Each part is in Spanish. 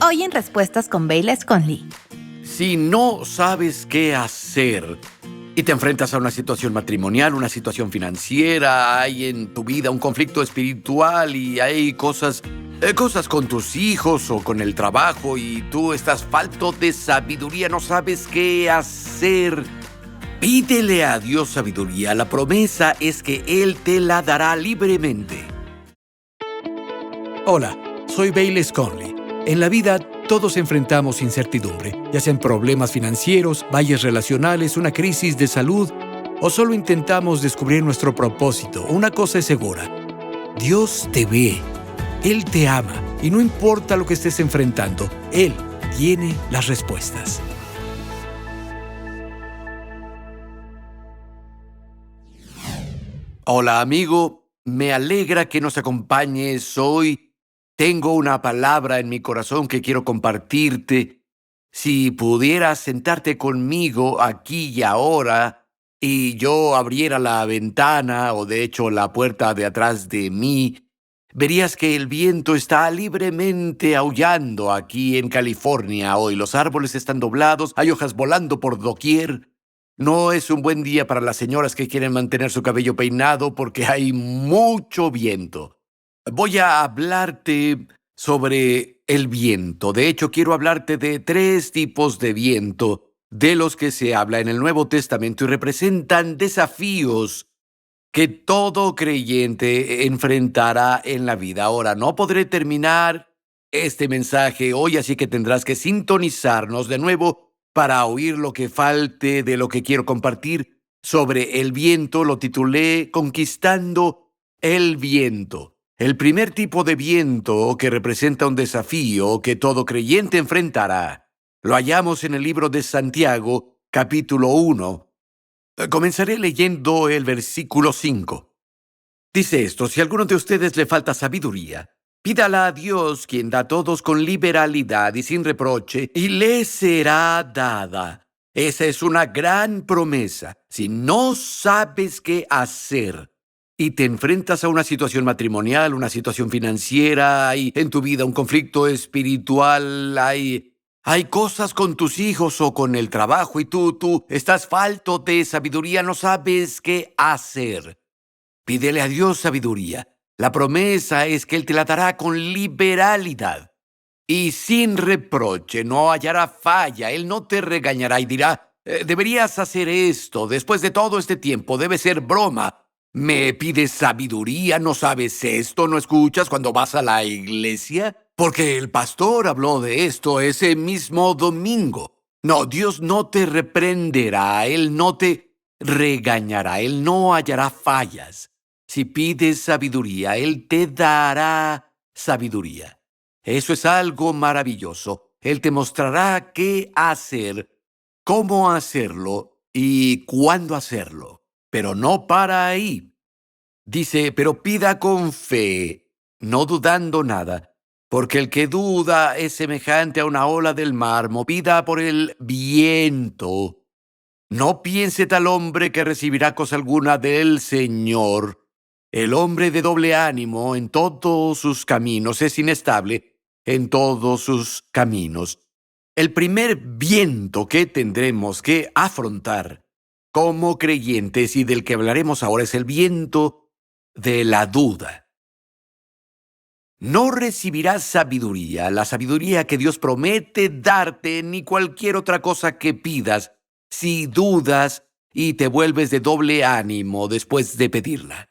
Hoy en Respuestas con Bayless Conley. Si no sabes qué hacer y te enfrentas a una situación matrimonial, una situación financiera, hay en tu vida un conflicto espiritual y hay cosas con tus hijos o con el trabajo y tú estás falto de sabiduría, no sabes qué hacer, pídele a Dios sabiduría. La promesa es que Él te la dará libremente. Hola, soy Bayless Conley. En la vida todos enfrentamos incertidumbre, ya sean problemas financieros, valles relacionales, una crisis de salud o solo intentamos descubrir nuestro propósito. Una cosa es segura: Dios te ve, Él te ama y no importa lo que estés enfrentando, Él tiene las respuestas. Hola amigo, me alegra que nos acompañes hoy. Tengo una palabra en mi corazón que quiero compartirte. Si pudieras sentarte conmigo aquí y ahora y yo abriera la ventana o de hecho la puerta de atrás de mí, verías que el viento está libremente aullando aquí en California hoy. Los árboles están doblados, hay hojas volando por doquier. No es un buen día para las señoras que quieren mantener su cabello peinado porque hay mucho viento. Voy a hablarte sobre el viento. De hecho, quiero hablarte de 3 tipos de viento de los que se habla en el Nuevo Testamento y representan desafíos que todo creyente enfrentará en la vida. Ahora, no podré terminar este mensaje hoy, así que tendrás que sintonizarnos de nuevo para oír lo que falte de lo que quiero compartir sobre el viento. Lo titulé Conquistando el viento. El primer tipo de viento que representa un desafío que todo creyente enfrentará, lo hallamos en el libro de Santiago, capítulo 1. Comenzaré leyendo el versículo 5. Dice esto: si a alguno de ustedes le falta sabiduría, pídala a Dios, quien da a todos con liberalidad y sin reproche, y le será dada. Esa es una gran promesa. Si no sabes qué hacer y te enfrentas a una situación matrimonial, una situación financiera, hay en tu vida un conflicto espiritual, hay cosas con tus hijos o con el trabajo y tú estás falto de sabiduría, no sabes qué hacer. Pídele a Dios sabiduría. La promesa es que Él te la dará con liberalidad y sin reproche. No hallará falla. Él no te regañará y dirá: deberías hacer esto. Después de todo este tiempo, debe ser broma. ¿Me pides sabiduría? ¿No sabes esto? ¿No escuchas cuando vas a la iglesia? Porque el pastor habló de esto ese mismo domingo. No, Dios no te reprenderá. Él no te regañará. Él no hallará fallas. Si pides sabiduría, Él te dará sabiduría. Eso es algo maravilloso. Él te mostrará qué hacer, cómo hacerlo y cuándo hacerlo. Pero no para ahí. Dice: pero pida con fe, no dudando nada, porque el que duda es semejante a una ola del mar, movida por el viento. No piense tal hombre que recibirá cosa alguna del Señor. El hombre de doble ánimo en todos sus caminos es inestable en todos sus caminos. El primer viento que tendremos que afrontar como creyentes y del que hablaremos ahora es el viento de la duda. No recibirás sabiduría, la sabiduría que Dios promete darte, ni cualquier otra cosa que pidas, si dudas y te vuelves de doble ánimo después de pedirla.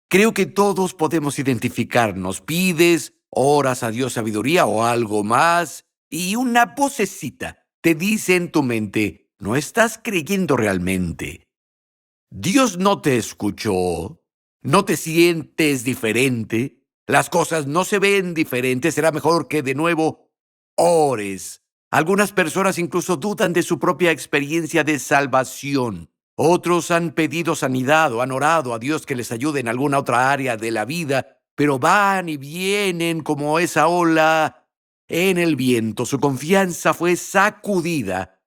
Creo que todos podemos identificarnos. Pides, oras a Dios sabiduría o algo más, y una vocecita te dice en tu mente: no estás creyendo realmente. Dios no te escuchó. No te sientes diferente. Las cosas no se ven diferentes. Será mejor que de nuevo ores. Algunas personas incluso dudan de su propia experiencia de salvación. Otros han pedido sanidad o han orado a Dios que les ayude en alguna otra área de la vida, pero van y vienen como esa ola en el viento. Su confianza fue sacudida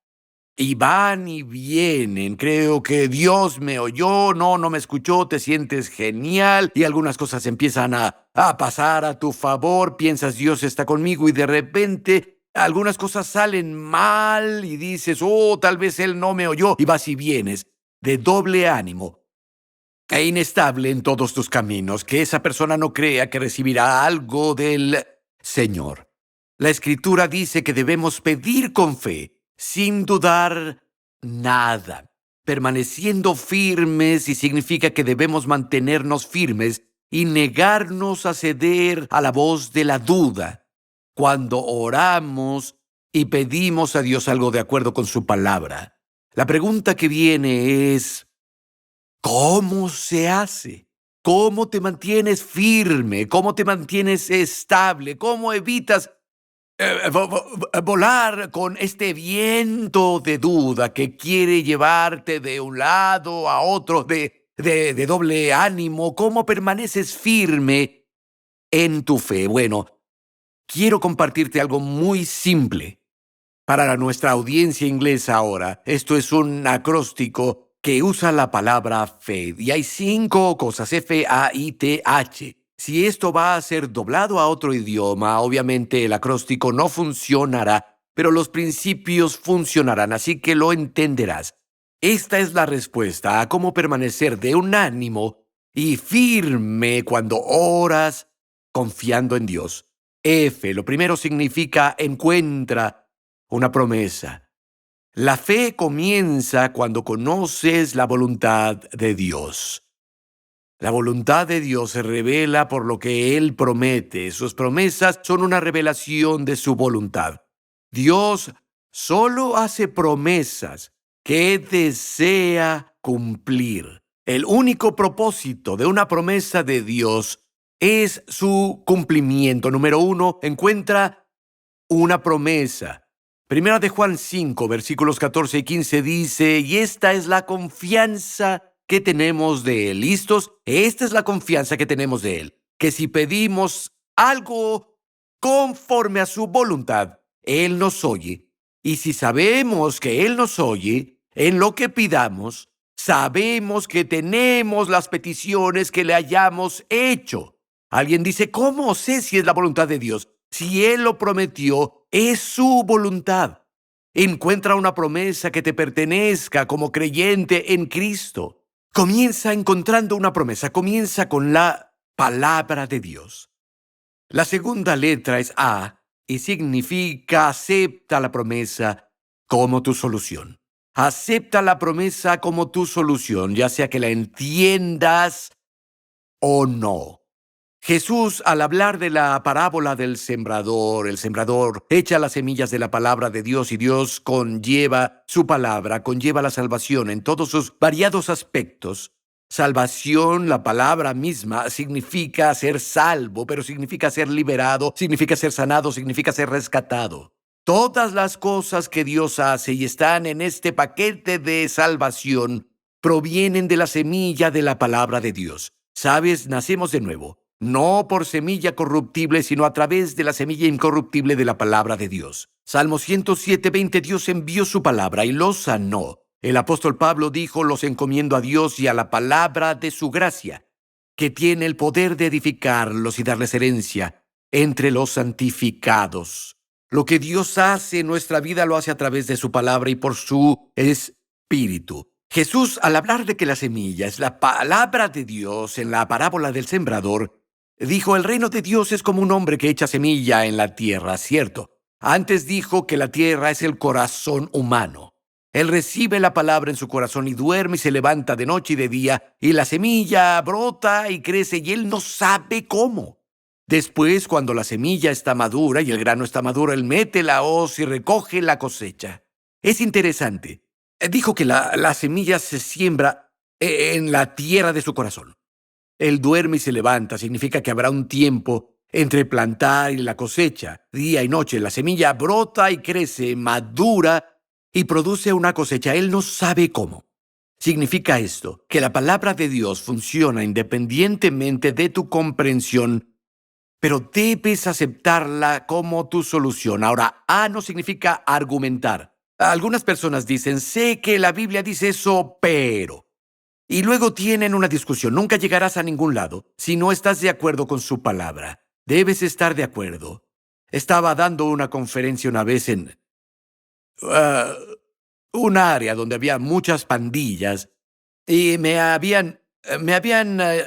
y van y vienen. Creo que Dios me oyó, no me escuchó, te sientes genial y algunas cosas empiezan a pasar a tu favor. Piensas: Dios está conmigo, y de repente Algunas cosas salen mal y dices, oh, tal vez él no me oyó. Y vas y vienes de doble ánimo e inestable en todos tus caminos, que esa persona no crea que recibirá algo del Señor. La Escritura dice que debemos pedir con fe, sin dudar nada, permaneciendo firmes, y significa que debemos mantenernos firmes y negarnos a ceder a la voz de la duda cuando oramos y pedimos a Dios algo de acuerdo con su palabra. La pregunta que viene es, ¿cómo se hace? ¿Cómo te mantienes firme? ¿Cómo te mantienes estable? ¿Cómo evitas volar con este viento de duda que quiere llevarte de un lado a otro, de doble ánimo? ¿Cómo permaneces firme en tu fe? Bueno, quiero compartirte algo muy simple para nuestra audiencia inglesa ahora. Esto es un acróstico que usa la palabra faith. Y hay 5 cosas, F-A-I-T-H. Si esto va a ser doblado a otro idioma, obviamente el acróstico no funcionará, pero los principios funcionarán, así que lo entenderás. Esta es la respuesta a cómo permanecer de un ánimo y firme cuando oras confiando en Dios. F, lo primero significa encuentra una promesa. La fe comienza cuando conoces la voluntad de Dios. La voluntad de Dios se revela por lo que Él promete. Sus promesas son una revelación de su voluntad. Dios solo hace promesas que desea cumplir. El único propósito de una promesa de Dios es su cumplimiento. Número 1, encuentra una promesa. Primera de Juan 5, versículos 14 y 15 dice, y esta es la confianza que tenemos de Él. ¿Listos? Esta es la confianza que tenemos de Él, que si pedimos algo conforme a su voluntad, Él nos oye. Y si sabemos que Él nos oye, en lo que pidamos, sabemos que tenemos las peticiones que le hayamos hecho. Alguien dice, ¿cómo sé si es la voluntad de Dios? Si Él lo prometió, es su voluntad. Encuentra una promesa que te pertenezca como creyente en Cristo. Comienza encontrando una promesa. Comienza con la palabra de Dios. La segunda letra es A y significa acepta la promesa como tu solución. Acepta la promesa como tu solución, ya sea que la entiendas o no. Jesús, al hablar de la parábola del sembrador, el sembrador echa las semillas de la palabra de Dios y Dios conlleva su palabra, conlleva la salvación en todos sus variados aspectos. Salvación, la palabra misma, significa ser salvo, pero significa ser liberado, significa ser sanado, significa ser rescatado. Todas las cosas que Dios hace y están en este paquete de salvación provienen de la semilla de la palabra de Dios. ¿Sabes? Nacemos de nuevo. No por semilla corruptible, sino a través de la semilla incorruptible de la palabra de Dios. Salmo 107:20, Dios envió su palabra y los sanó. El apóstol Pablo dijo, los encomiendo a Dios y a la palabra de su gracia, que tiene el poder de edificarlos y darles herencia entre los santificados. Lo que Dios hace en nuestra vida lo hace a través de su palabra y por su espíritu. Jesús, al hablar de que la semilla es la palabra de Dios en la parábola del sembrador, dijo, el reino de Dios es como un hombre que echa semilla en la tierra, ¿cierto? Antes dijo que la tierra es el corazón humano. Él recibe la palabra en su corazón y duerme y se levanta de noche y de día, y la semilla brota y crece y él no sabe cómo. Después, cuando la semilla está madura y el grano está maduro, él mete la hoz y recoge la cosecha. Es interesante. Dijo que la semilla se siembra en la tierra de su corazón. Él duerme y se levanta. Significa que habrá un tiempo entre plantar y la cosecha. Día y noche, la semilla brota y crece, madura y produce una cosecha. Él no sabe cómo. Significa esto, que la palabra de Dios funciona independientemente de tu comprensión, pero debes aceptarla como tu solución. Ahora, A no significa argumentar. Algunas personas dicen, sé que la Biblia dice eso, pero... Y luego tienen una discusión. Nunca llegarás a ningún lado si no estás de acuerdo con su palabra. Debes estar de acuerdo. Estaba dando una conferencia una vez en ah, un área donde había muchas pandillas y me habían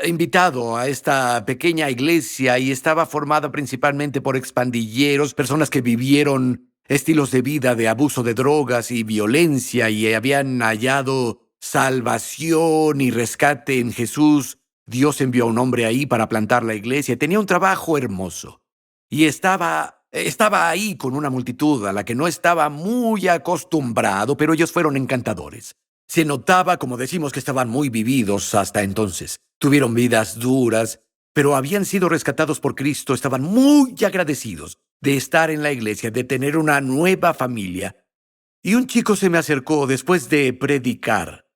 invitado a esta pequeña iglesia y estaba formada principalmente por expandilleros, personas que vivieron estilos de vida de abuso de drogas y violencia y habían hallado salvación y rescate en Jesús. Dios envió a un hombre ahí para plantar la iglesia. Tenía un trabajo hermoso y estaba ahí con una multitud a la que no estaba muy acostumbrado, pero ellos fueron encantadores. Se notaba, como decimos, que estaban muy vividos hasta entonces. Tuvieron vidas duras, pero habían sido rescatados por Cristo. Estaban muy agradecidos de estar en la iglesia, de tener una nueva familia. Y un chico se me acercó después de predicar.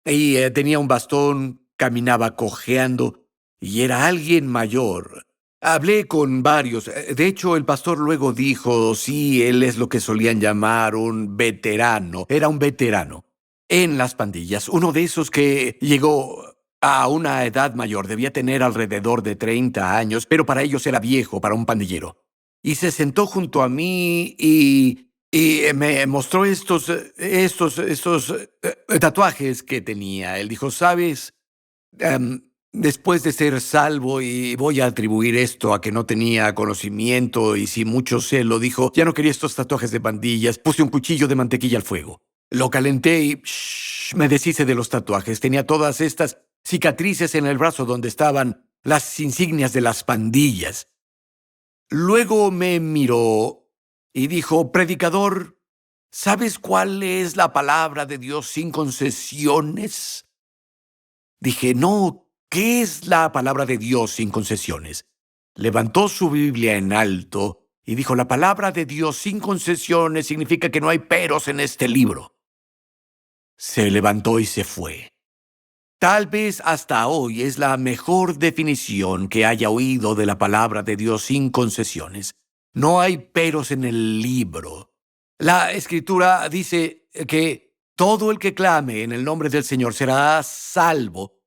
Y tenía un bastón, caminaba cojeando, y era alguien mayor. Hablé con varios. De hecho, el pastor luego dijo, sí, él es lo que solían llamar un veterano. Era un veterano en las pandillas. Uno de esos que llegó a una edad mayor. Debía tener alrededor de 30 años, pero para ellos era viejo, para un pandillero. Y se sentó junto a mí y me mostró estos tatuajes que tenía. Él dijo, ¿sabes? Después de ser salvo, y voy a atribuir esto a que no tenía conocimiento y sin mucho celo, dijo, ya no quería estos tatuajes de pandillas, puse un cuchillo de mantequilla al fuego. Lo calenté y me deshice de los tatuajes. Tenía todas estas cicatrices en el brazo donde estaban las insignias de las pandillas. Luego me miró y dijo, predicador, ¿sabes cuál es la palabra de Dios sin concesiones? Dije, no, ¿qué es la palabra de Dios sin concesiones? Levantó su Biblia en alto y dijo, la palabra de Dios sin concesiones significa que no hay peros en este libro. Se levantó y se fue. Tal vez hasta hoy es la mejor definición que haya oído de la palabra de Dios sin concesiones. No hay peros en el libro. La Escritura dice que todo el que clame en el nombre del Señor será salvo.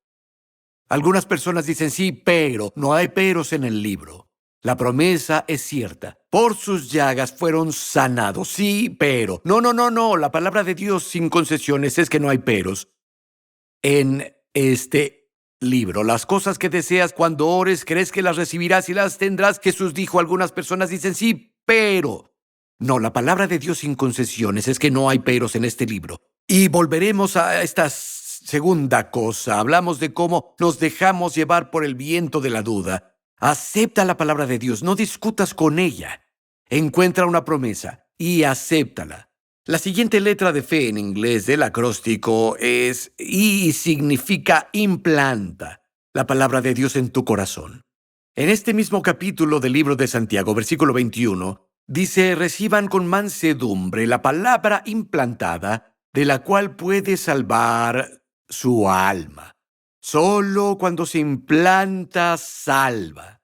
Algunas personas dicen sí, pero no hay peros en el libro. La promesa es cierta. Por sus llagas fueron sanados. Sí, pero. No. La palabra de Dios sin concesiones es que no hay peros en este libro. Las cosas que deseas cuando ores, crees que las recibirás y las tendrás. Jesús dijo, algunas personas dicen sí, pero. No, la palabra de Dios sin concesiones es que no hay peros en este libro. Y volveremos a esta segunda cosa. Hablamos de cómo nos dejamos llevar por el viento de la duda. Acepta la palabra de Dios, no discutas con ella. Encuentra una promesa y acéptala. La siguiente letra de fe en inglés del acróstico es I y significa implanta la palabra de Dios en tu corazón. En este mismo capítulo del libro de Santiago, versículo 21, dice, reciban con mansedumbre la palabra implantada, de la cual puede salvar su alma. Solo cuando se implanta, salva.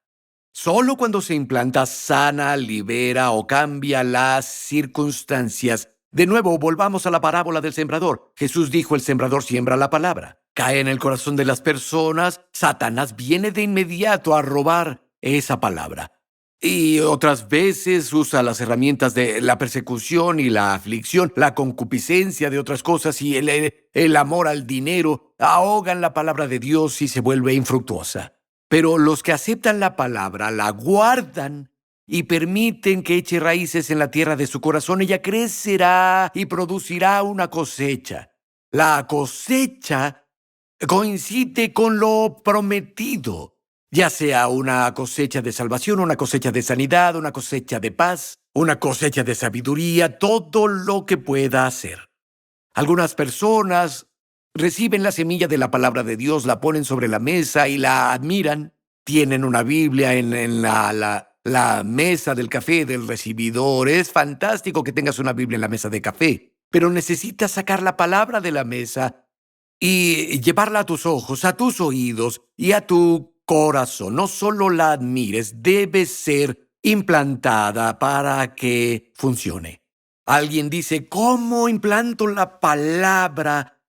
Solo cuando se implanta, sana, libera o cambia las circunstancias. De nuevo, volvamos a la parábola del sembrador. Jesús dijo, el sembrador siembra la palabra. Cae en el corazón de las personas. Satanás viene de inmediato a robar esa palabra. Y otras veces usa las herramientas de la persecución y la aflicción, la concupiscencia de otras cosas y el amor al dinero ahogan la palabra de Dios y se vuelve infructuosa. Pero los que aceptan la palabra, la guardan y permiten que eche raíces en la tierra de su corazón, ella crecerá y producirá una cosecha. La cosecha coincide con lo prometido. Ya sea una cosecha de salvación, una cosecha de sanidad, una cosecha de paz, una cosecha de sabiduría, todo lo que pueda hacer. Algunas personas reciben la semilla de la palabra de Dios, la ponen sobre la mesa y la admiran. Tienen una Biblia en la mesa del café del recibidor. Es fantástico que tengas una Biblia en la mesa de café, pero necesitas sacar la palabra de la mesa y llevarla a tus ojos, a tus oídos y a tu corazón. No solo la admires, debe ser implantada para que funcione. Alguien dice, ¿cómo implanto la palabra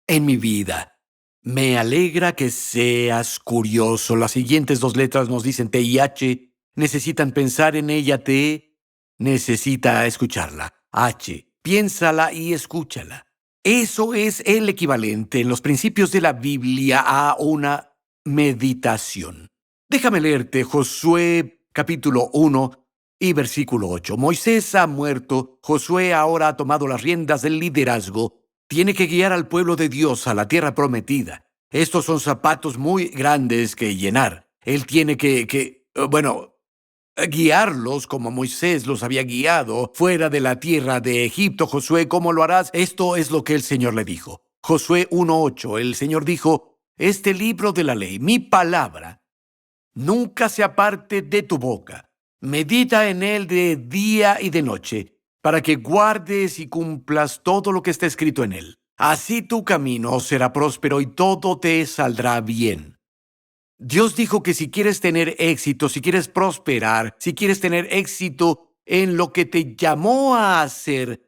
en mi vida? Me alegra que seas curioso. Las siguientes dos letras nos dicen TIH. necesitan pensar en ella. T, necesita escucharla. H, piénsala y escúchala. Eso es el equivalente en los principios de la Biblia a una meditación. Déjame leerte Josué capítulo 1 y versículo 8. Moisés ha muerto, Josué ahora ha tomado las riendas del liderazgo. Tiene que guiar al pueblo de Dios a la tierra prometida. Estos son zapatos muy grandes que llenar. Él tiene que guiarlos como Moisés los había guiado fuera de la tierra de Egipto. Josué, ¿cómo lo harás? Esto es lo que el Señor le dijo. Josué 1:8, el Señor dijo, este libro de la ley, mi palabra, nunca se aparte de tu boca. Medita en él de día y de noche, para que guardes y cumplas todo lo que está escrito en él. Así tu camino será próspero y todo te saldrá bien. Dios dijo que si quieres tener éxito, si quieres prosperar, si quieres tener éxito en lo que te llamó a hacer,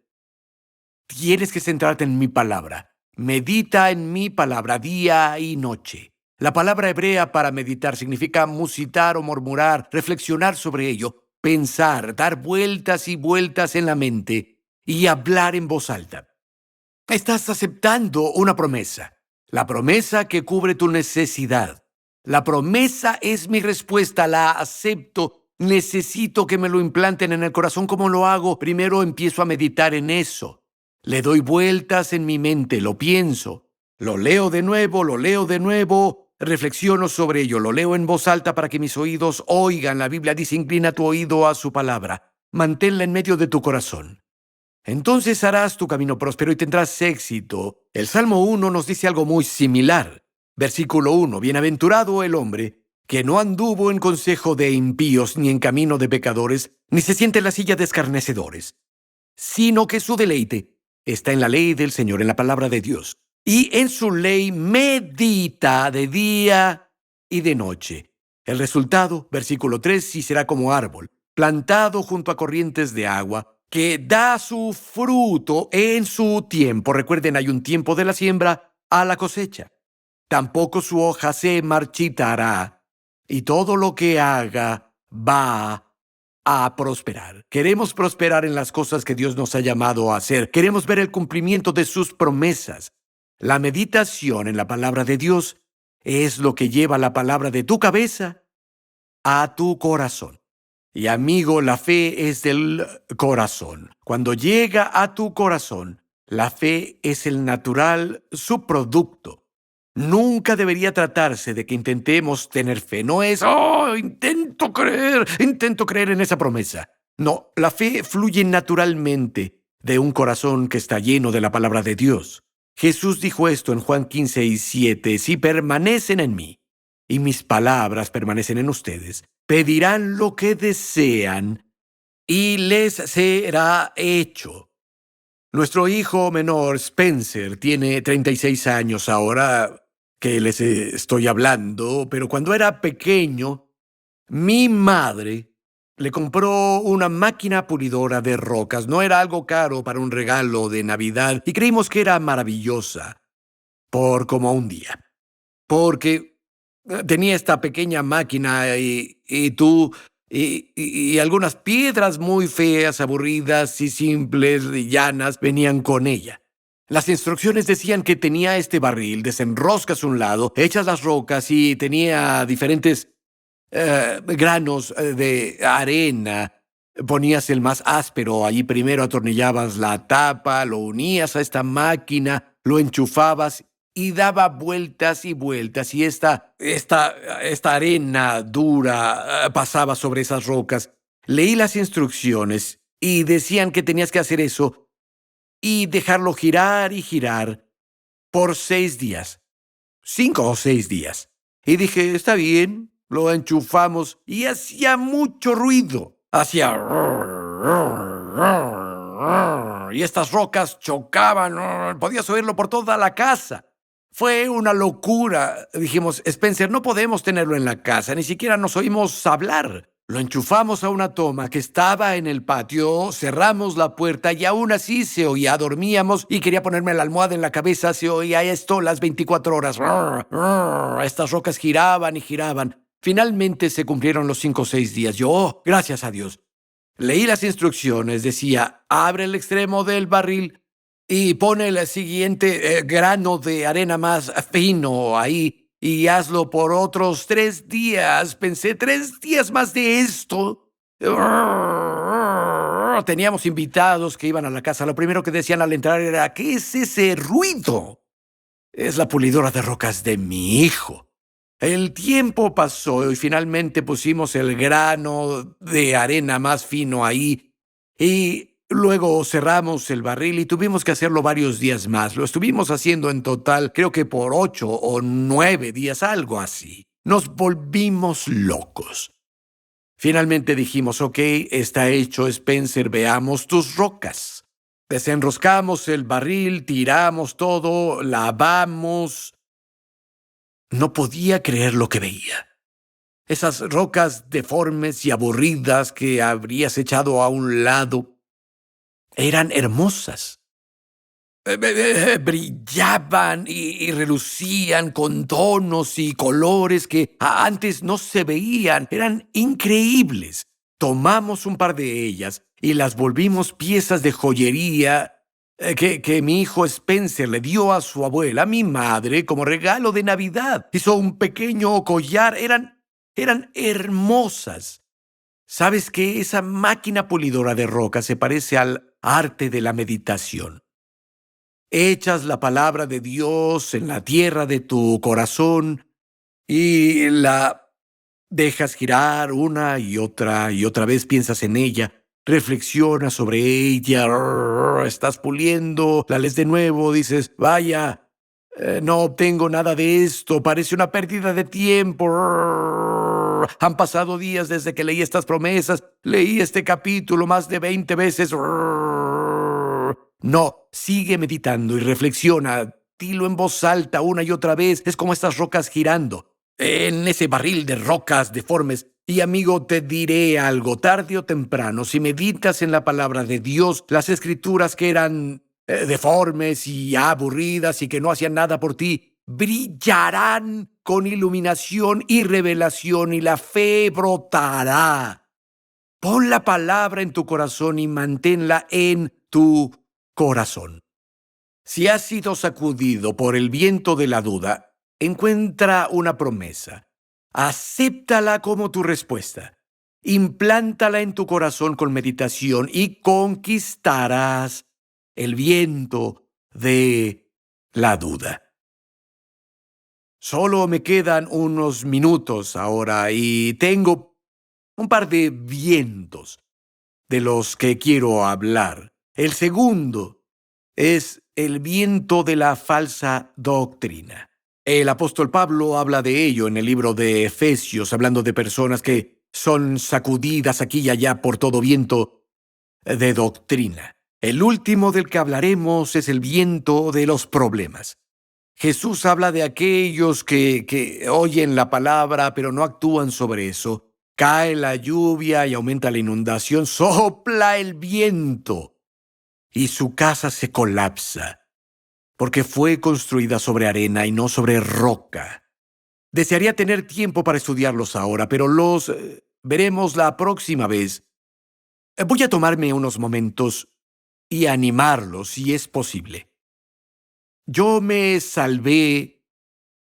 tienes que centrarte en mi palabra. Medita en mi palabra día y noche. La palabra hebrea para meditar significa musitar o murmurar, reflexionar sobre ello, pensar, dar vueltas y vueltas en la mente y hablar en voz alta. Estás aceptando una promesa, la promesa que cubre tu necesidad. La promesa es mi respuesta, la acepto. Necesito que me lo implanten en el corazón. ¿Cómo lo hago? Primero empiezo a meditar en eso. Le doy vueltas en mi mente, lo pienso. Lo leo de nuevo, reflexiono sobre ello, lo leo en voz alta para que mis oídos oigan. La Biblia dice, inclina tu oído a su palabra. Manténla en medio de tu corazón. Entonces harás tu camino próspero y tendrás éxito. El Salmo 1 nos dice algo muy similar. Versículo 1. Bienaventurado el hombre que no anduvo en consejo de impíos, ni en camino de pecadores, ni se siente en la silla de escarnecedores, sino que su deleite está en la ley del Señor, en la palabra de Dios. Y en su ley medita de día y de noche. El resultado, versículo 3, sí será como árbol, plantado junto a corrientes de agua, que da su fruto en su tiempo. Recuerden, hay un tiempo de la siembra a la cosecha. Tampoco su hoja se marchitará, y todo lo que haga va a prosperar. Queremos prosperar en las cosas que Dios nos ha llamado a hacer. Queremos ver el cumplimiento de sus promesas. La meditación en la palabra de Dios es lo que lleva la palabra de tu cabeza a tu corazón. Y amigo, la fe es del corazón. Cuando llega a tu corazón, la fe es el natural subproducto. Nunca debería tratarse de que intentemos tener fe. No es, intento creer en esa promesa. No, la fe fluye naturalmente de un corazón que está lleno de la palabra de Dios. Jesús dijo esto en Juan 15:7, si permanecen en mí y mis palabras permanecen en ustedes, pedirán lo que desean y les será hecho. Nuestro hijo menor, Spencer, tiene 36 años ahora que les estoy hablando, pero cuando era pequeño, mi madre le compró una máquina pulidora de rocas. No era algo caro para un regalo de Navidad y creímos que era maravillosa por como un día. Porque tenía esta pequeña máquina y algunas piedras muy feas, aburridas y simples y llanas venían con ella. Las instrucciones decían que tenía este barril, desenroscas un lado, echas las rocas y tenía diferentes granos de arena. Ponías el más áspero, allí primero atornillabas la tapa, lo unías a esta máquina, lo enchufabas y daba vueltas y vueltas, y esta arena dura pasaba sobre esas rocas. Leí las instrucciones y decían que tenías que hacer eso y dejarlo girar y girar por 6 días, 5 o 6 días. Y dije, está bien, lo enchufamos y hacía mucho ruido. Hacía... y estas rocas chocaban, podías oírlo por toda la casa. Fue una locura. Dijimos, Spencer, no podemos tenerlo en la casa, ni siquiera nos oímos hablar. Lo enchufamos a una toma que estaba en el patio, cerramos la puerta y aún así se oía. Dormíamos y quería ponerme la almohada en la cabeza, se oía esto las 24 horas. Estas rocas giraban y giraban. Finalmente se cumplieron los 5 o 6 días. Yo, gracias a Dios. Leí las instrucciones. Decía, abre el extremo del barril y pone el siguiente grano de arena más fino ahí y hazlo por otros 3 días. Pensé, 3 días más de esto. Teníamos invitados que iban a la casa. Lo primero que decían al entrar era, ¿qué es ese ruido? Es la pulidora de rocas de mi hijo. El tiempo pasó y finalmente pusimos el grano de arena más fino ahí y luego cerramos el barril y tuvimos que hacerlo varios días más. Lo estuvimos haciendo en total, creo que por 8 o 9 días, algo así. Nos volvimos locos. Finalmente dijimos, ok, está hecho, Spencer, veamos tus rocas. Desenroscamos el barril, tiramos todo, lavamos. No podía creer lo que veía. Esas rocas deformes y aburridas que habrías echado a un lado eran hermosas. Brillaban y relucían con tonos y colores que antes no se veían. Eran increíbles. Tomamos un par de ellas y las volvimos piezas de joyería que mi hijo Spencer le dio a su abuela, mi madre, como regalo de Navidad. Hizo un pequeño collar. Eran hermosas. ¿Sabes qué? Esa máquina pulidora de roca se parece al arte de la meditación. Echas la palabra de Dios en la tierra de tu corazón y la dejas girar una y otra vez, piensas en ella, reflexionas sobre ella, estás puliendo, la lees de nuevo, dices, vaya, no obtengo nada de esto, parece una pérdida de tiempo. Han pasado días desde que leí estas promesas, leí este capítulo más de 20 veces. No, sigue meditando y reflexiona. Dilo en voz alta una y otra vez. Es como estas rocas girando en ese barril de rocas deformes. Y amigo, te diré algo, tarde o temprano, si meditas en la palabra de Dios, las escrituras que eran deformes y aburridas y que no hacían nada por ti, brillarán con iluminación y revelación y la fe brotará. Pon la palabra en tu corazón y manténla en tu corazón. Si has sido sacudido por el viento de la duda, encuentra una promesa. Acéptala como tu respuesta. Implántala en tu corazón con meditación y conquistarás el viento de la duda. Solo me quedan unos minutos ahora y tengo un par de vientos de los que quiero hablar. El segundo es el viento de la falsa doctrina. El apóstol Pablo habla de ello en el libro de Efesios, hablando de personas que son sacudidas aquí y allá por todo viento de doctrina. El último del que hablaremos es el viento de los problemas. Jesús habla de aquellos que oyen la palabra pero no actúan sobre eso. Cae la lluvia y aumenta la inundación, sopla el viento y su casa se colapsa, porque fue construida sobre arena y no sobre roca. Desearía tener tiempo para estudiarlos ahora, pero los veremos la próxima vez. Voy a tomarme unos momentos y animarlos si es posible. Yo me salvé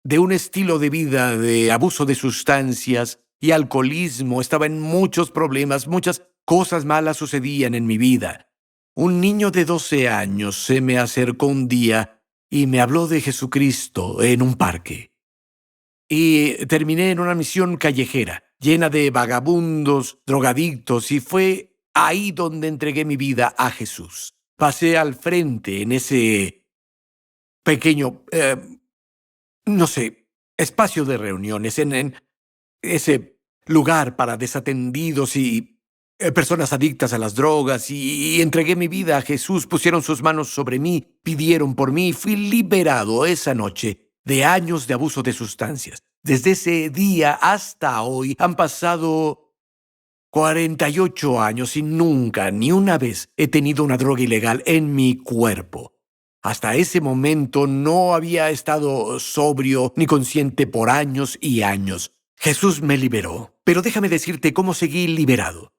de un estilo de vida de abuso de sustancias y alcoholismo. Estaba en muchos problemas, muchas cosas malas sucedían en mi vida. Un niño de 12 años se me acercó un día y me habló de Jesucristo en un parque. Y terminé en una misión callejera, llena de vagabundos, drogadictos, y fue ahí donde entregué mi vida a Jesús. Pasé al frente en ese pequeño, espacio de reuniones, en ese lugar para desatendidos y personas adictas a las drogas, y entregué mi vida a Jesús. Pusieron sus manos sobre mí, pidieron por mí, fui liberado esa noche de años de abuso de sustancias. Desde ese día hasta hoy han pasado 48 años y nunca, ni una vez, he tenido una droga ilegal en mi cuerpo. Hasta ese momento no había estado sobrio ni consciente por años y años. Jesús me liberó, pero déjame decirte cómo seguí liberado.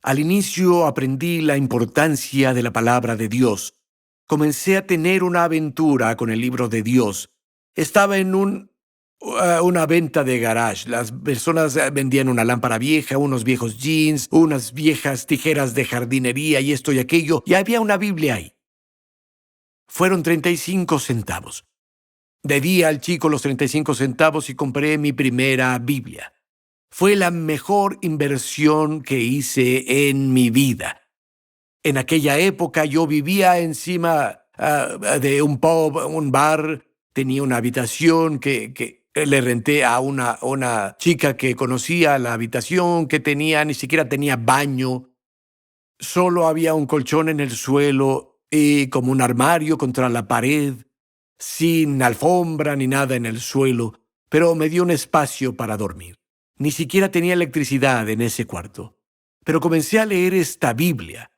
Al inicio aprendí la importancia de la palabra de Dios. Comencé a tener una aventura con el libro de Dios. Estaba en una venta de garage. Las personas vendían una lámpara vieja, unos viejos jeans, unas viejas tijeras de jardinería y esto y aquello, y había una Biblia ahí. Fueron 35 centavos. Di al chico los 35 centavos y compré mi primera Biblia. Fue la mejor inversión que hice en mi vida. En aquella época yo vivía encima de un pub, un bar. Tenía una habitación que le renté a una chica que conocía la habitación que tenía, ni siquiera tenía baño. Solo había un colchón en el suelo y como un armario contra la pared, sin alfombra ni nada en el suelo, pero me dio un espacio para dormir. Ni siquiera tenía electricidad en ese cuarto. Pero comencé a leer esta Biblia.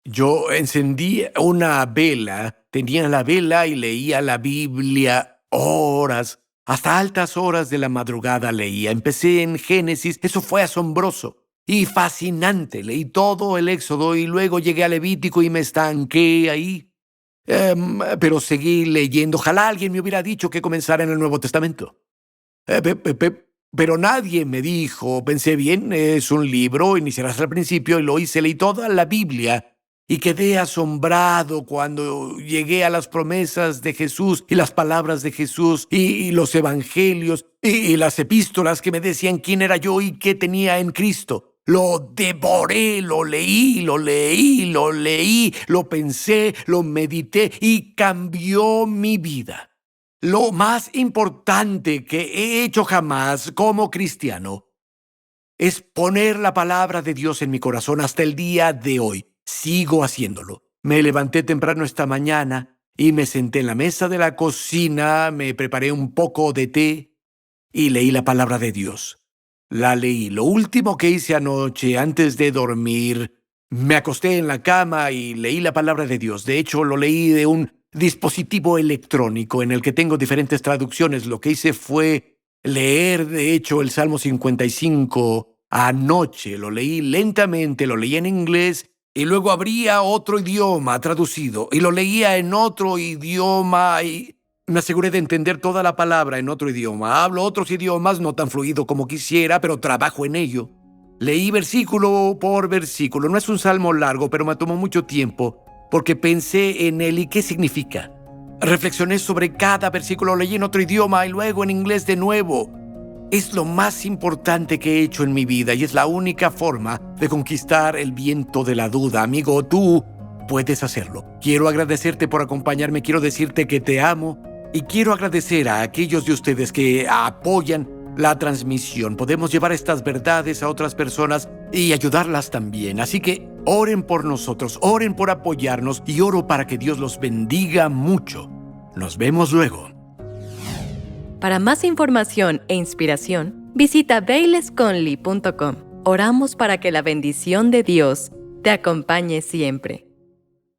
Yo encendí una vela, tenía la vela y leía la Biblia horas, hasta altas horas de la madrugada leía. Empecé en Génesis, eso fue asombroso y fascinante. Leí todo el Éxodo y luego llegué a Levítico y me estanqué ahí. Pero seguí leyendo. Ojalá alguien me hubiera dicho que comenzara en el Nuevo Testamento. Pero nadie me dijo. Pensé, bien, es un libro, iniciarás al principio, y lo hice, leí toda la Biblia y quedé asombrado cuando llegué a las promesas de Jesús y las palabras de Jesús y los evangelios y las epístolas que me decían quién era yo y qué tenía en Cristo. Lo devoré, lo leí, lo pensé, lo medité y cambió mi vida. Lo más importante que he hecho jamás como cristiano es poner la palabra de Dios en mi corazón hasta el día de hoy. Sigo haciéndolo. Me levanté temprano esta mañana y me senté en la mesa de la cocina, me preparé un poco de té y leí la palabra de Dios. La leí. Lo último que hice anoche, antes de dormir, me acosté en la cama y leí la palabra de Dios. De hecho, lo leí de un dispositivo electrónico en el que tengo diferentes traducciones. Lo que hice fue leer, de hecho, el Salmo 55 anoche. Lo leí lentamente, lo leí en inglés y luego abría otro idioma traducido y lo leía en otro idioma y me aseguré de entender toda la palabra en otro idioma. Hablo otros idiomas, no tan fluido como quisiera, pero trabajo en ello. Leí versículo por versículo. No es un salmo largo, pero me tomó mucho tiempo porque pensé en él y qué significa. Reflexioné sobre cada versículo, leí en otro idioma y luego en inglés de nuevo. Es lo más importante que he hecho en mi vida y es la única forma de conquistar el viento de la duda. Amigo, tú puedes hacerlo. Quiero agradecerte por acompañarme, quiero decirte que te amo y quiero agradecer a aquellos de ustedes que apoyan la transmisión. Podemos llevar estas verdades a otras personas y ayudarlas también. Así que oren por nosotros, oren por apoyarnos y oro para que Dios los bendiga mucho. Nos vemos luego. Para más información e inspiración, visita bailesconley.com. Oramos para que la bendición de Dios te acompañe siempre.